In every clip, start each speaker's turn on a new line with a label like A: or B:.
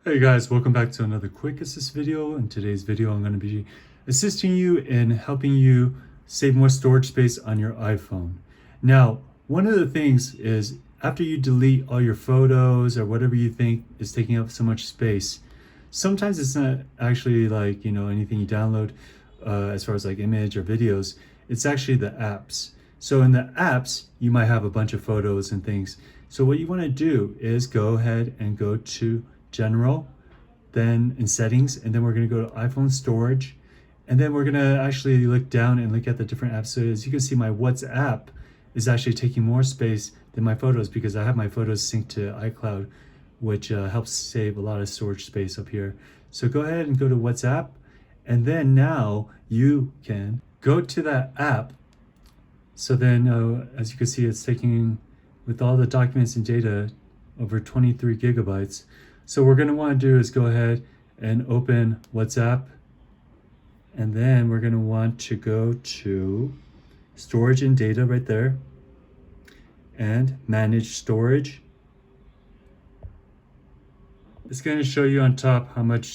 A: Hey guys, welcome back to another quick assist video. In today's video, I'm going to be assisting you in helping you save more storage space on your iPhone. Now, one of the things is after you delete all your photos or whatever you think is taking up so much space, sometimes it's not actually like, anything you download as far as like image or videos, it's actually the apps. So in the apps, you might have a bunch of photos and things. So what you want to do is go ahead and go to General, then in Settings, and then we're going to go to iPhone Storage, and then we're going to actually look down and look at the different apps. So as you can see, my WhatsApp is actually taking more space than my photos because I have my photos synced to iCloud, which helps save a lot of storage space up here. So go ahead and go to WhatsApp, and then now you can go to that app. So then as you can see, it's taking, with all the documents and data, over 23 gigabytes. So what we're going to want to do is go ahead and open WhatsApp, and then we're going to want to go to storage and data right there and manage storage. It's going to show you on top how much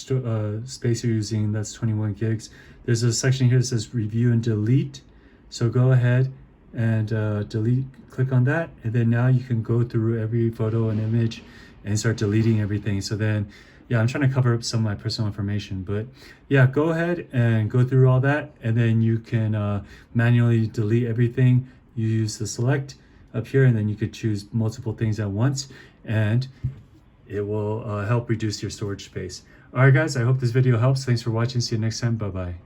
A: space you're using. That's 21 gigs. There's a section here that says review and delete. So go ahead and delete, click on that, and then now you can go through every photo and image and start deleting everything. So then, yeah, I'm trying to cover up some of my personal information, but yeah, go ahead and go through all that, and then you can manually delete everything. You use the select up here, and then you could choose multiple things at once, and it will help reduce your storage space. All right, guys, I hope this video helps. Thanks for watching. See you next time. Bye-bye.